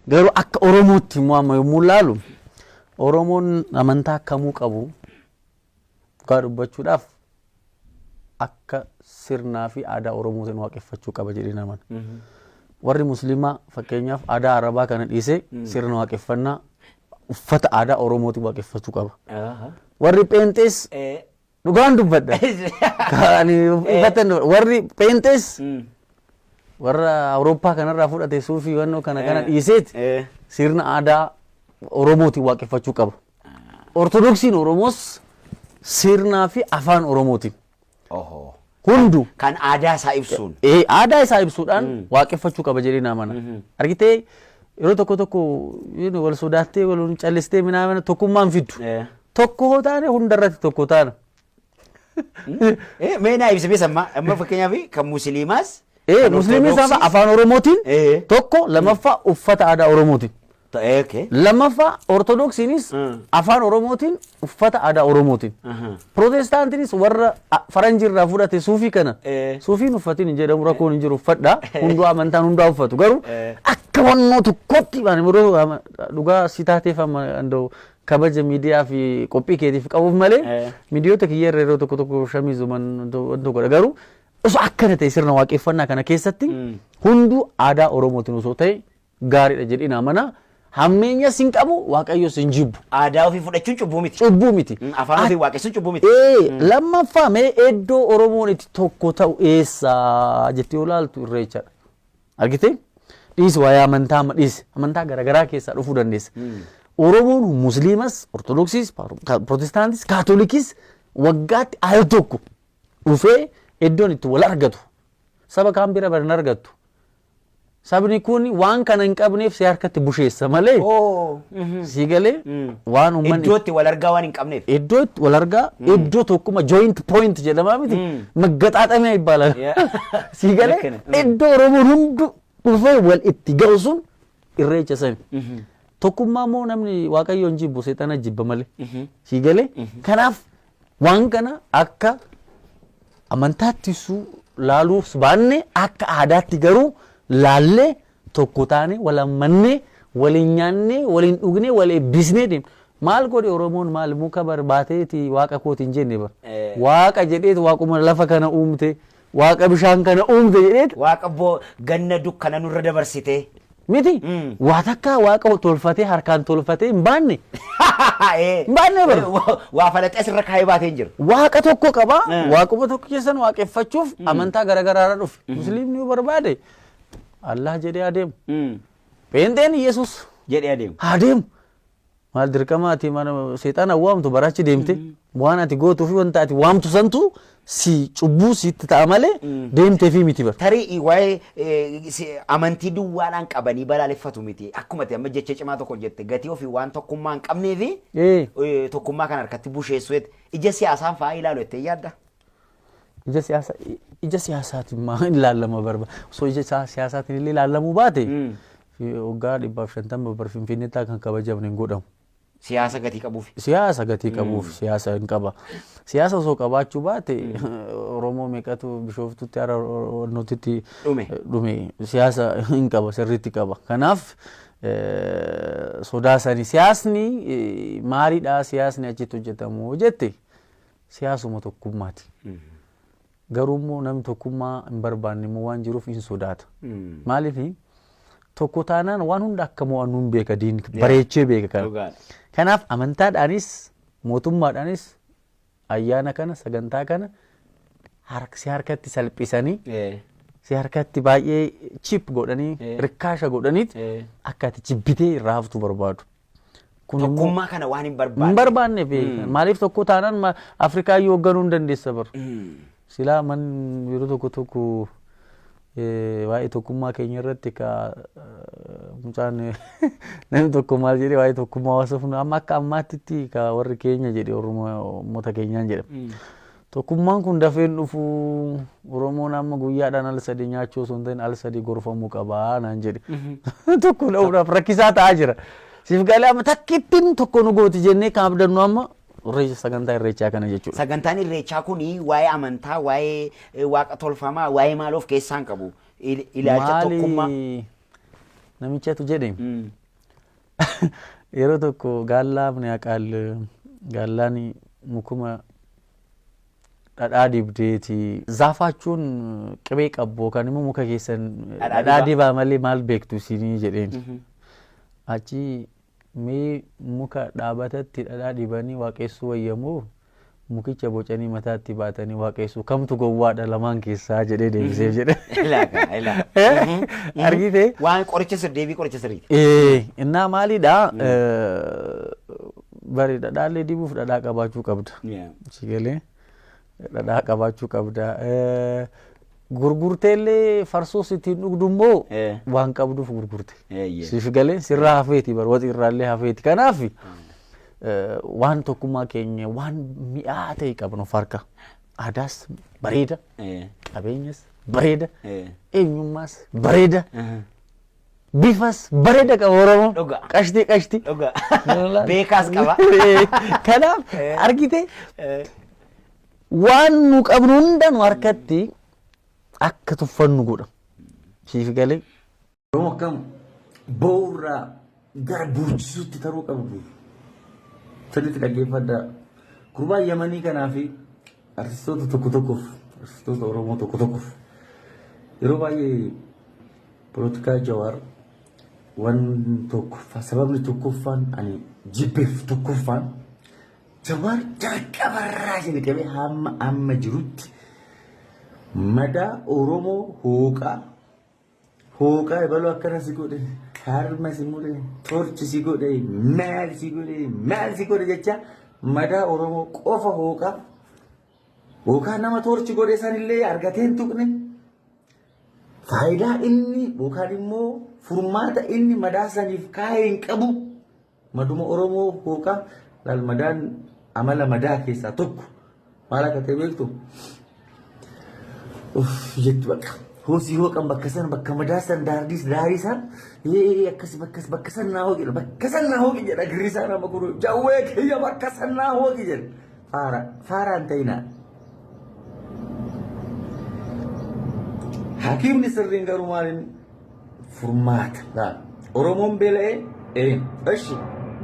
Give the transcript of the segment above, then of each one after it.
garuu akka Oromootti immoo yommuu ilaalu Oromoon amantaa akkamuu qabu gaa dubbachuudhaaf akka sirnaa fi aadaa Oromootiin waaqeffachuu qaba jedhee naman. Warri Musliimaa fakkeenyaaf aadaa Arabaa kana dhiisee sirna waaqeffannaa uffata aadaa Oromootiin waaqeffachuu qaba. Warri Pheenxees dhugaan dubbadha. Warri Pheenxees warra Awurooppaa kanarraa fudhate suufii wannoo kana dhiiseet sirna aadaa Oromootiin waaqeffachuu qaba. Ortodoksiin Oromoos sirnaa fi afaan Oromootiin. Hundu kan aadaa isaa ibsuun. Aadaa isaa ibsuudhaan waaqeffachuu qaba jedhee naamana. Argitee yeroo tokko wal sodaattee wal callistee minaamana tokkummaan fiddu. Tokko taane hundarratti tokko taana. Meenaa ibsamee sammaa amma fakkeenyaaf kan Musliimaas. Musliimis afaan Oromootiin tokko lamaffaa uffata aadaa Oromootiin. Lamaffaa Ortodoksiinis afaan Oromootiin uffata aadaa Oromootiin. Protestaantiinis warra faranjiirraa fudhate suufii kana suufiin uffatiin hin jedhamu rakkoon hin jiru uffadha. Hunduu amantaan hundaa uffatu garuu akka wannoo tokkotti dhugaa si taateef kabaja miidiyaa fi qophii keetiif qabuuf malee miidiyoota kiyya yeroo tokko shamiizuman tokkodha garuu osoo akkana ta'e sirna waaqeffannaa kana keessatti hunduu aadaa Oromootiin osoo ta'e gaariidha jedhee naamana. Hammeenya sin qabu Waaqayyo sin jibbu. Aadaa ofii fudhachuun cubbuu miti. Cubbuu miti. Afaan ofii waaqessuun cubbuu miti. Lammaffaa mee iddoo Oromoon itti tokko ta'u eessa jettee olaaltu irreechadha. Argitee? Dhiisi waa'ee amantaa dhiisi. Amantaa garaagaraa keessaa dhufuu dandeessa. Oromoon Musliimas, Ortodoksiis, Protestaantis, Kaatolikis waggaatti al tokko dhufee iddoon itti wal argatu. Saba kaan bira baran argattu. Sabni kun waan kana hin qabneef si harkatti busheessa malee. Si galee waan uummanni iddootti wal argaa waan hin qabneef. Iddootti wal argaa iddoo tokkuma joint point jedhama miti. Maggaxaaxamee ibbaala. Si galee iddoo Oromoon hundu dhufee wal itti ga'u sun irreecha sani. Tokkummaa moo namni Waaqayyoon jibbu seexana jibba malee. Si galee kanaaf waan kana akka amantaatti laaluuf baanne akka aadaatti garuu laallee tokko taane wal ammannee waliin nyaannee waliin dhugnee wal eebbisnee deemna. Maal godhe Oromoon maal muka barbaateeti waaqa kootiin jenne bar. Waaqa jedheet waaquma lafa kana uumte waaqa bishaan kana uumte jedheet. Waaqa ganna dukkana nurra dabarsite. Miti waa takka waaqa tolfatee harkaan tolfatee hin baanne. Hin baanne bar. Waa falaxee asirra kaayee baatee hin jiru. Waaqa tokko qaba waaquma tokko keessan waaqeffachuuf amantaa garaagaraarra dhufe. Musliimni barbaade. Allah jedhee adeemu. Pheenxeen Yesuus jedhee adeemu. Adeemu. Maal dirqamaati mana seexana waamtu baraachi deemte waan ati gootuu fi wanta ati waamtu santu si cubbuu sitti ta'a malee deemtee fi miti bar. Tarii waa'ee amantii duwwaadhaan qabanii balaaleffatu miti. Akkuma amma jecha cimaa tokko jette gatii ofii waan tokkummaa hin qabnee fi tokkummaa kan harkatti busheessu ija siyaasaan fa'aa ilaalu jettee yaadda. Ija siyaasaatiin maal ilaalama barba. Osoo ija siyaasaatiin illee ilaalamuu baate waggaa 150 Finfinneetti kan kabajamne hin godhamu. Siyaasa gatii qabuuf. Siyaasa gatii qabuuf siyaasa hin qaba. Siyaasa osoo qabaachuu baate Oromoo meeqatu Bishooftutti ara nuti dhume siyaasa hin qaba sirriitti qaba. Kanaaf sodaasanii siyaasni maaliidha siyaasni achitti hojjetamu jette siyaasuma tokkummaati. Garuu immoo namni tokkummaa hin barbaanne immoo waan jiruuf hin sodaata. Maaliif tokko taanaan waan hunda akka mo'annu hin beeka diin bareechee beeka kana. Kanaaf amantaadhaanis mootummaadhaanis ayyaana kana sagantaa kana si harkatti salphisanii si harkatti baay'ee chip godhanii rikkaasha godhaniit akka ati jibbitee irraa haftu barbaadu. Tokkummaa kana waan hin barbaanne. Hin barbaanne maaliif tokko taanaan Afrikaa yoo hoogganuu hin dandeessa bar. Silaa man yeroo tokko waa'ee tokkummaa keenya irratti ka mucaan namni tokko maal jedhee waa'ee tokkummaa hawaasa kun amma akka ammaatti ka warri keenya jedhee Oromoota keenyaan jedhama. Tokkummaan kun dafee dhufu Oromoon amma guyyaadhaan al sadii nyaachuu osoo hin ta'in al sadii gorfamuu qabaa naan jedhe. Tokko dha'uudhaaf rakkisaa ta'aa jira. Siif galee amma takkittiin tokko nu gooti jennee kan abdannu amma sagantaa irreechaa kana jechuudha. Sagantaan irreechaa kun waa'ee amantaa, waa'ee waaqa tolfamaa, waa'ee maal of keessaa qabu ilaalcha tokkummaa. namichatu jedhe yeroo tokko gaalaafni aqaal gaalaan mukuma dhadhaa dibdeeti zaafachuun qibee qabbo kan immoo muka keessan dhadhaa dibaa malee maal beektu isinii jedheen achi mee muka dhaabatatti dhadhaa dibanii waaqessuu wayyamoo mukicha bocanii mataatti baatanii waaqessu kamtu gowwaadha lamaan keessaa jedhee deebisee jedhe argite waan qoricha sirdeebii qoricha sirriiti innaa maalidha bari dhadhaalee dibuuf dhadhaa qabaachuu qabda sigalee dhadhaa qabaachuu qabda gurgurteellee farsoos ittiin dhugdummoo waan qabduuf gurgurte siif galee sirraa hafeeti bar waxi irraallee hafeeti kanaaf waan tokkummaa keenya waan mi'aa ta'e qabnu farka aadaas bareeda qabeenyas bareeda eenyummaas bareeda bifas bareeda qaba Oromoo qashtii beekaas qaba kanaaf argite waan nu qabnu hunda nu harkatti akka tuffannu godha siif galee Oromoo akkam boorraa gara buuchisuutti taruu qabdu sadiitti dhaggeeffadha gurbaa Yamanii kanaa fi artistoota tokko tokkoof artistoota Oromoo tokko tokkoof yeroo baay'ee polotikaa Jawaar waan tokkoffaa sababni tokkoffaan ani jibbeef tokkoffaan Jawaar jalqabarraa jedhe qabee hamma amma jirutti madaa Oromoo hooqaa ebaluu akkana si godhe harma si mure torchi si godhe maal si godhe jecha madaa Oromoo qofa hooqaa nama torchi godhe sanillee argateen tuqne faayidaa inni yookaan immoo furmaata inni madaa saniif kaa'ee hin qabu maduma Oromoo hooqaa laal madaan amala madaa keessaa tokko maal akka ta'e beektu jettu hosii hooqan bakka san bakka madaa san daarii san akkas bakka san naa hooqi jedha girrisaa nama kuru jawwee kiyya bakka san naa hooqi jedha faaraan ta'inaa Hakimni sirriin garuu maaliin furmaata Oromoon beela'ee eshi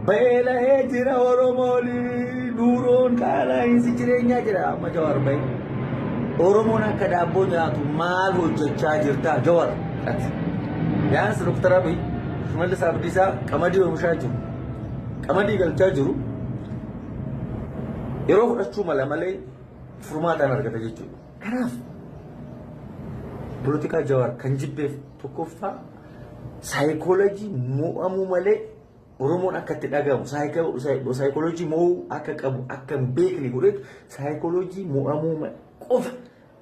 beela'ee jira Oromoon duuroon qaala'insi jireenyaa jira amma Jawaar bahe Oromoon akka daabboo nyaatu maal hojjechaa jirta Jawaar yaansi Dr. Abiy Shimallis Abdiisaa qamadii oomishaa jiru qamadii galchaa jiru yeroo fudhachuu mala malee furmaataan argata jechuudha kanaaf Politika Jawaar kan jibbeef tokkoffaa saayikoolojii mo'amuu malee Oromoon akka itti dhagahamu saayikoolojii mo'uu akka qabu akka hin beekne godhetu saayikoolojii mo'amuu qofa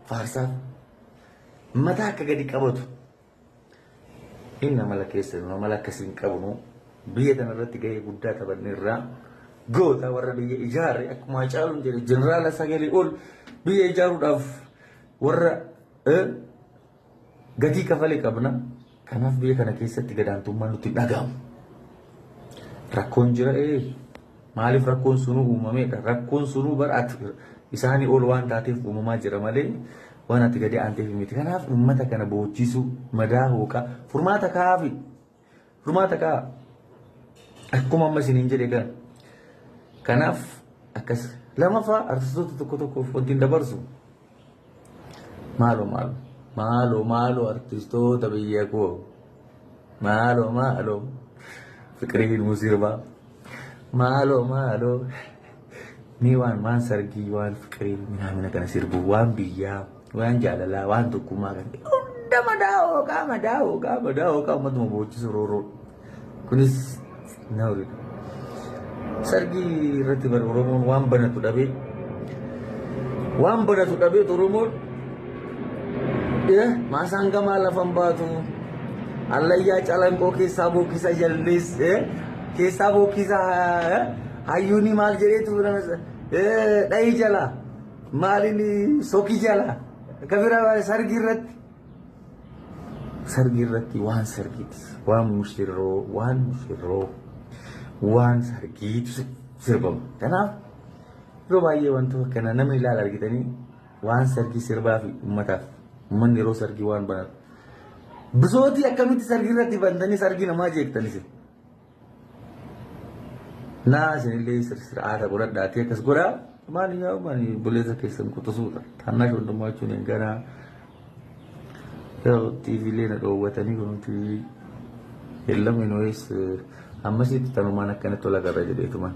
faarsaaf mataa akka gadi qabatu inni amala keessa amala akkasiin qabnu biyya kana irratti gahee guddaa taphanne irraa goota warra biyya ijaarre akkuma Hacaaluun jedhe jeneraala Sagalee ol biyya ijaaruudhaaf warra gatii kafalee qabna kanaaf biyya kana keessatti gadaantummaan nutti dhagahamu rakkoon jira maaliif rakkoon sunuu uumamedha rakkoon sunuu bar'aati isaanii ol waan taateef uumamaa jira malee waan ati gadi aanteef miti kanaaf uummata kana boochisu madaa hooqaa furmaata kaa akkuma amma isiniin jedhe gan kanaaf akkas lamaffaa artistoota tokko tokkoof wanti hin dabarsu maaloo artistoota biyya koo maaloo Fiqiriin Musirbaa maaloo ni waan sargii waan fiqirii minamina kana sirbu waan biyyaa waan jaalalaa waan tokkummaa kan hunda madaa hooqaa ummatuma boochisu rooroo kunis naawridha sargii irratti bar Oromoon waan banatu dhabee Oromoon maasaan gamaa lafan baatu allayyaa calanqoo keessaa bookisa jallis keessaa bookisa hayyuuni maal jedheetu dhayi jala maalini soki jala kabira sargi irratti waan sargiiti waan mushirroo waan sargiitu sirbamu kanaaf yeroo baay'ee wantoota kana namni ilaala argitanii waan sargii sirbaa fi ummataaf ummanni yeroo sargii waan banatu Bisooti akkamitti sargii irratti bantanii sargii namaa jeektanii si. Naa isinillee sir'aata godhadhaatee akkas godhaa. Maali yaa maali buleessa keessan kutusuudha. Taannaa shondummaa jechuun eegganaa. Yoo tiiviilee na dhoowwatanii kunuuti. Hellamni noyes ammasitti tanumaan akkanatti tola garra jedheetumaan.